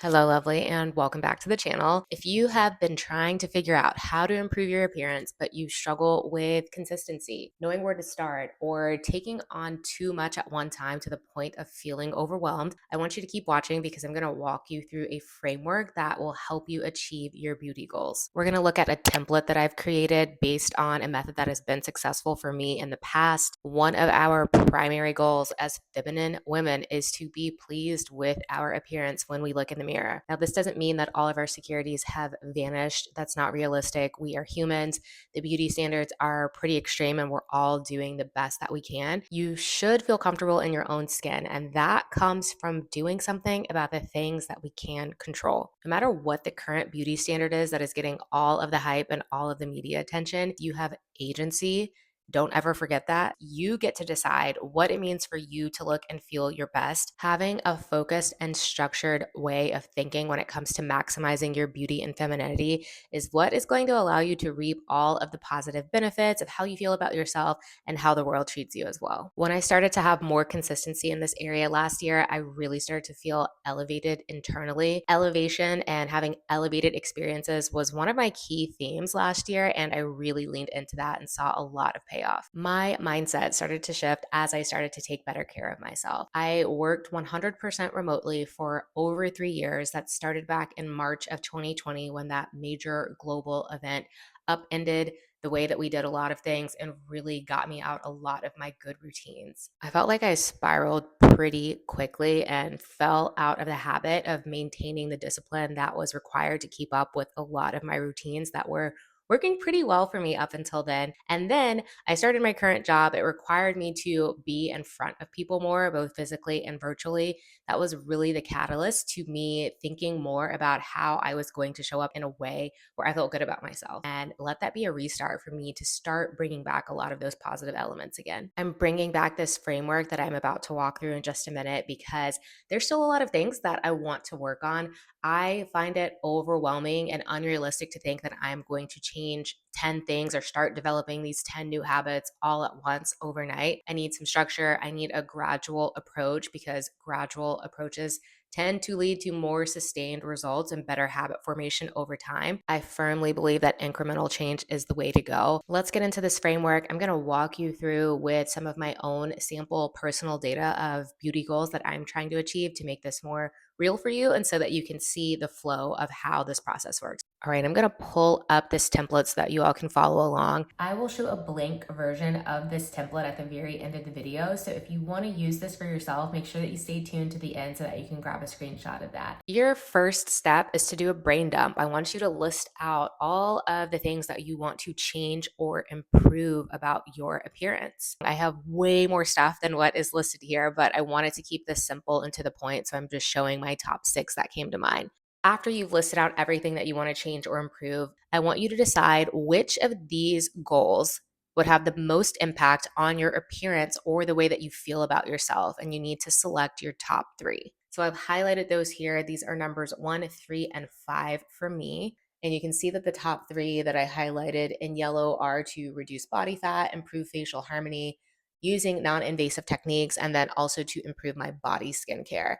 Hello, lovely, and welcome back to the channel. If you have been trying to figure out how to improve your appearance, but you struggle with consistency, knowing where to start, or taking on too much at one time to the point of feeling overwhelmed, I want you to keep watching because I'm going to walk you through a framework that will help you achieve your beauty goals. We're going to look at a template that I've created based on a method that has been successful for me in the past. One of our primary goals as feminine women is to be pleased with our appearance when we look in the mirror. Now, this doesn't mean that all of our insecurities have vanished. That's not realistic. We are humans. The beauty standards are pretty extreme, and we're all doing the best that we can. You should feel comfortable in your own skin, and that comes from doing something about the things that we can control. No matter what the current beauty standard is that is getting all of the hype and all of the media attention, you have agency. Don't ever forget that. You get to decide what it means for you to look and feel your best. Having a focused and structured way of thinking when it comes to maximizing your beauty and femininity is what is going to allow you to reap all of the positive benefits of how you feel about yourself and how the world treats you as well. When I started to have more consistency in this area last year, I really started to feel elevated internally. Elevation and having elevated experiences was one of my key themes last year, and I really leaned into that and saw a lot of payoff. My mindset started to shift as I started to take better care of myself. I worked 100% remotely for over 3 years. That started back in March of 2020 when that major global event upended the way that we did a lot of things and really got me out a lot of my good routines. I felt like I spiraled pretty quickly and fell out of the habit of maintaining the discipline that was required to keep up with a lot of my routines that were working pretty well for me up until then. And then I started my current job. It required me to be in front of people more, both physically and virtually. That was really the catalyst to me thinking more about how I was going to show up in a way where I felt good about myself. And let that be a restart for me to start bringing back a lot of those positive elements again. I'm bringing back this framework that I'm about to walk through in just a minute because there's still a lot of things that I want to work on. I find it overwhelming and unrealistic to think that I'm going to change 10 things or start developing these 10 new habits all at once overnight. I need some structure. I need a gradual approach because gradual approaches tend to lead to more sustained results and better habit formation over time. I firmly believe that incremental change is the way to go. Let's get into this framework. I'm going to walk you through with some of my own sample personal data of beauty goals that I'm trying to achieve to make this more real for you and so that you can see the flow of how this process works. All right, I'm going to pull up this template so that you all can follow along. I will show a blank version of this template at the very end of the video. So if you want to use this for yourself, make sure that you stay tuned to the end so that you can grab a screenshot of that. Your first step is to do a brain dump. I want you to list out all of the things that you want to change or improve about your appearance. I have way more stuff than what is listed here, but I wanted to keep this simple and to the point. So I'm just showing my top 6 that came to mind. After you've listed out everything that you want to change or improve, I want you to decide which of these goals would have the most impact on your appearance or the way that you feel about yourself. And you need to select your top 3. So I've highlighted those here. These are numbers 1, 3, and 5 for me. And you can see that the top 3 that I highlighted in yellow are to reduce body fat, improve facial harmony, using non invasive techniques, and then also to improve my body skincare.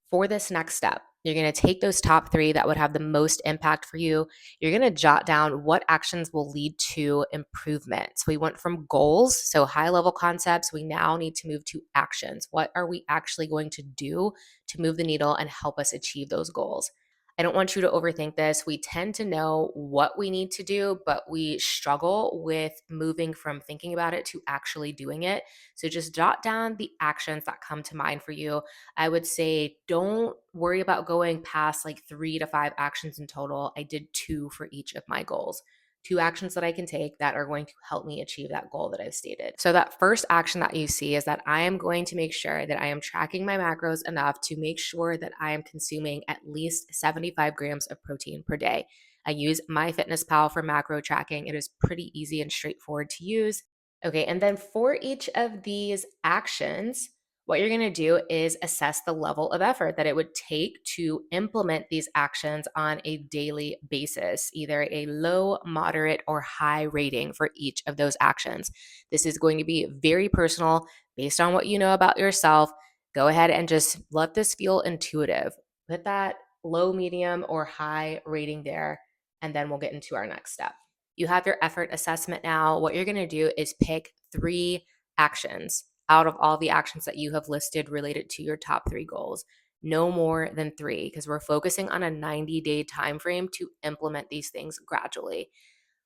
For this next step, you're going to take those top 3 that would have the most impact for you. You're going to jot down what actions will lead to improvement. So we went from goals, so high level concepts. We now need to move to actions. What are we actually going to do to move the needle and help us achieve those goals? I don't want you to overthink this. We tend to know what we need to do, but we struggle with moving from thinking about it to actually doing it. So just jot down the actions that come to mind for you. I would say don't worry about going past like 3 to 5 actions in total. I did 2 for each of my goals. 2 actions that I can take that are going to help me achieve that goal that I've stated. So that first action that you see is that I am going to make sure that I am tracking my macros enough to make sure that I am consuming at least 75 grams of protein per day. I use MyFitnessPal for macro tracking. It is pretty easy and straightforward to use. Okay, and then for each of these actions, what you're going to do is assess the level of effort that it would take to implement these actions on a daily basis, either a low, moderate, or high rating for each of those actions. This is going to be very personal based on what you know about yourself. Go ahead and just let this feel intuitive. Put that low, medium, or high rating there, and then we'll get into our next step. You have your effort assessment now. What you're going to do is pick 3 actions out of all the actions that you have listed related to your top 3 goals. No more than 3, because we're focusing on a 90-day time frame to implement these things gradually.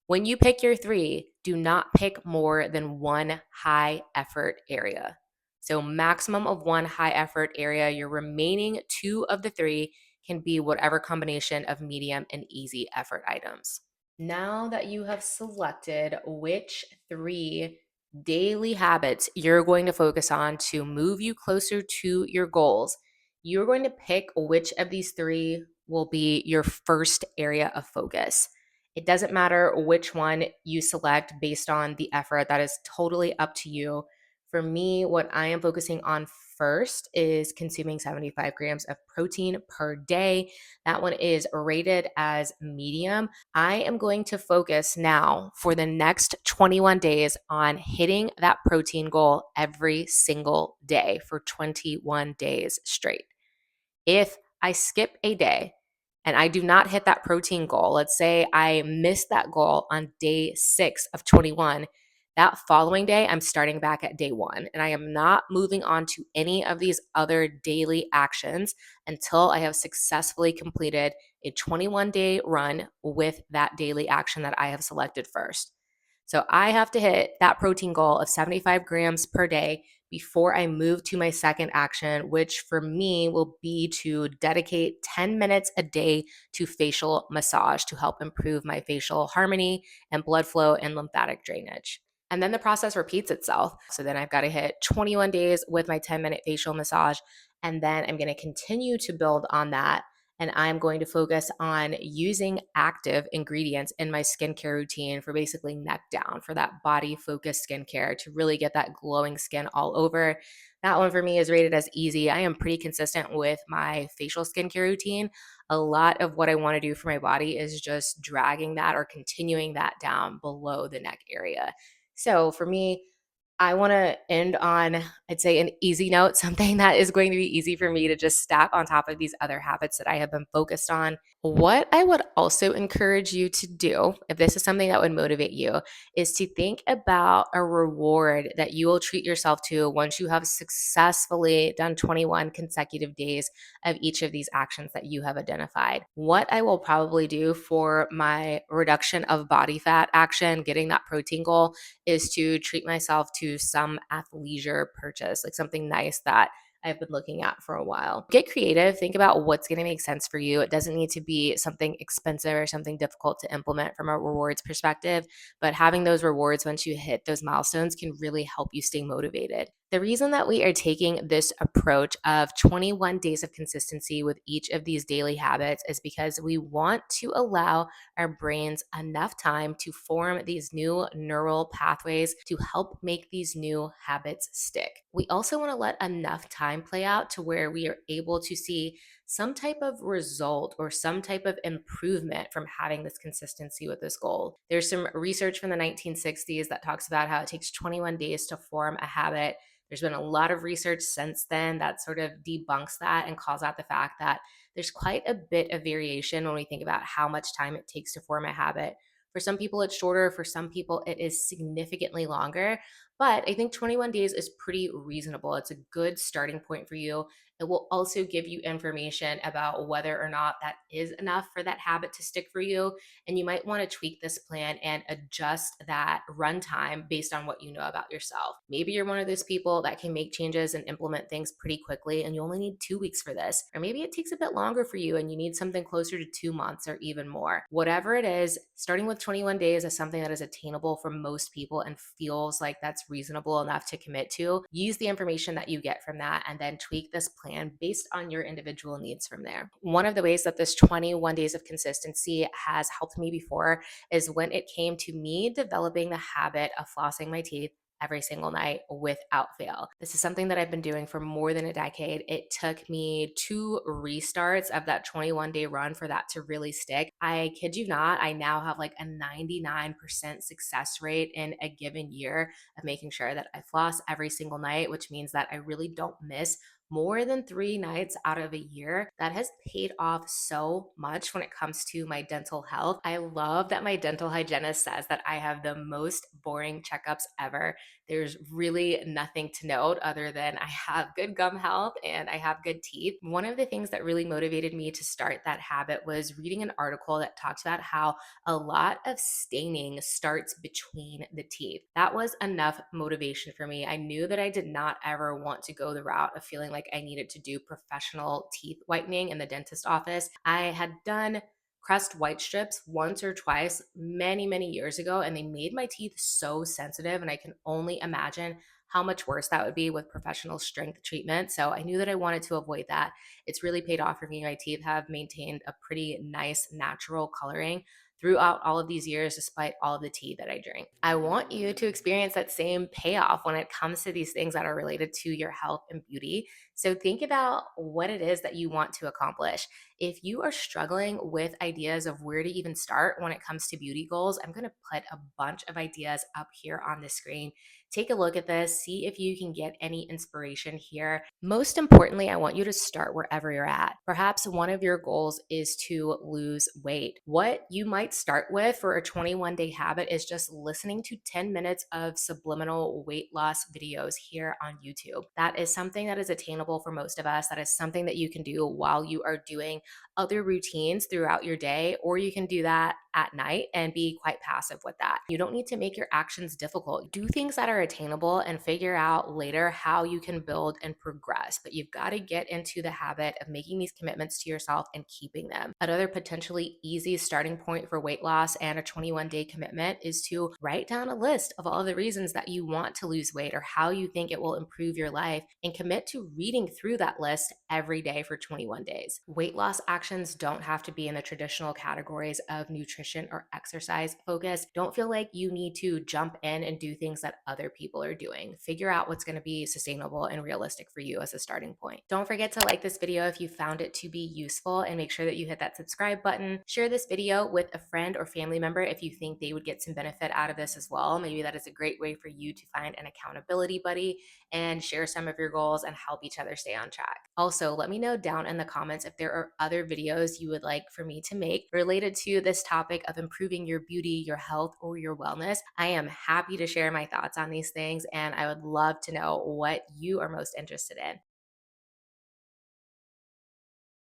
When you pick your 3, do not pick more than one high effort area. So, maximum of one high effort area. Your remaining 2 of the 3 can be whatever combination of medium and easy effort items. Now that you have selected which 3 daily habits you're going to focus on to move you closer to your goals, you're going to pick which of these 3 will be your first area of focus. It doesn't matter which one you select based on the effort, that is totally up to you. For me, what I am focusing on first is consuming 75 grams of protein per day. That one is rated as medium. I am going to focus now for the next 21 days on hitting that protein goal every single day for 21 days straight. If I skip a day and I do not hit that protein goal, let's say I missed that goal on day 6 of 21, that following day, I'm starting back at day 1 and I am not moving on to any of these other daily actions until I have successfully completed a 21-day run with that daily action that I have selected first. So I have to hit that protein goal of 75 grams per day before I move to my second action, which for me will be to dedicate 10 minutes a day to facial massage to help improve my facial harmony and blood flow and lymphatic drainage. And then the process repeats itself. So then I've got to hit 21 days with my 10-minute facial massage. And then I'm going to continue to build on that, and I'm going to focus on using active ingredients in my skincare routine for basically neck down, for that body focused skincare to really get that glowing skin all over. That one for me is rated as easy. I am pretty consistent with my facial skincare routine. A lot of what I want to do for my body is just dragging that or continuing that down below the neck area. So for me, I want to end on, I'd say, an easy note, something that is going to be easy for me to just stack on top of these other habits that I have been focused on. What I would also encourage you to do, if this is something that would motivate you, is to think about a reward that you will treat yourself to once you have successfully done 21 consecutive days of each of these actions that you have identified. What I will probably do for my reduction of body fat action, getting that protein goal, is to treat myself to some athleisure purchase, like something nice that I've been looking at for a while. Get creative. Think about what's going to make sense for you. It doesn't need to be something expensive or something difficult to implement from a rewards perspective, but having those rewards once you hit those milestones can really help you stay motivated. The reason that we are taking this approach of 21 days of consistency with each of these daily habits is because we want to allow our brains enough time to form these new neural pathways to help make these new habits stick. We also want to let enough time play out to where we are able to see some type of result or some type of improvement from having this consistency with this goal. There's some research from the 1960s that talks about how it takes 21 days to form a habit. There's been a lot of research since then that sort of debunks that and calls out the fact that there's quite a bit of variation when we think about how much time it takes to form a habit. For some people, it's shorter. For some people, it is significantly longer. But I think 21 days is pretty reasonable. It's a good starting point for you. It will also give you information about whether or not that is enough for that habit to stick for you. And you might want to tweak this plan and adjust that runtime based on what you know about yourself. Maybe you're one of those people that can make changes and implement things pretty quickly, and you only need 2 weeks for this. Or maybe it takes a bit longer for you and you need something closer to 2 months or even more. Whatever it is, starting with 21 days is something that is attainable for most people and feels like that's reasonable enough to commit to. Use the information that you get from that and then tweak this plan based on your individual needs from there. One of the ways that this 21 days of consistency has helped me before is when it came to me developing the habit of flossing my teeth every single night without fail. This is something that I've been doing for more than a decade. It took me 2 restarts of that 21-day run for that to really stick. I kid you not, I now have like a 99% success rate in a given year of making sure that I floss every single night, which means that I really don't miss more than 3 nights out of a year. That has paid off so much when it comes to my dental health. I love that my dental hygienist says that I have the most boring checkups ever. There's really nothing to note other than I have good gum health and I have good teeth. One of the things that really motivated me to start that habit was reading an article that talks about how a lot of staining starts between the teeth. That was enough motivation for me. I knew that I did not ever want to go the route of feeling like I needed to do professional teeth whitening in the dentist office. I had done crest white strips once or twice many years ago, and they made my teeth so sensitive. And I can only imagine how much worse that would be with professional strength treatment. So I knew that I wanted to avoid that. It's really paid off for me. My teeth have maintained a pretty nice natural coloring throughout all of these years, despite all of the tea that I drink. I want you to experience that same payoff when it comes to these things that are related to your health and beauty. So think about what it is that you want to accomplish. If you are struggling with ideas of where to even start when it comes to beauty goals, I'm going to put a bunch of ideas up here on the screen. Take a look at this, see if you can get any inspiration here. Most importantly, I want you to start wherever you're at. Perhaps one of your goals is to lose weight. What you might start with for a 21-day habit is just listening to 10 minutes of subliminal weight loss videos here on YouTube. That is something that is attainable for most of us. That is something that you can do while you are doing other routines throughout your day, or you can do that at night and be quite passive with that. You don't need to make your actions difficult. Do things that are attainable and figure out later how you can build and progress. But you've got to get into the habit of making these commitments to yourself and keeping them. Another potentially easy starting point for weight loss and a 21-day commitment is to write down a list of all the reasons that you want to lose weight or how you think it will improve your life, and commit to reading through that list every day for 21 days. Weight loss actions don't have to be in the traditional categories of nutrition or exercise focus. Don't feel like you need to jump in and do things that other people are doing. Figure out what's going to be sustainable and realistic for you as a starting point. Don't forget to like this video if you found it to be useful, and make sure that you hit that subscribe button. Share this video with a friend or family member if you think they would get some benefit out of this as well. Maybe that is a great way for you to find an accountability buddy and share some of your goals and help each other stay on track. Also, let me know down in the comments if there are other videos you would like for me to make related to this topic of improving your beauty, your health, or your wellness. I am happy to share my thoughts on these things, and I would love to know what you are most interested in.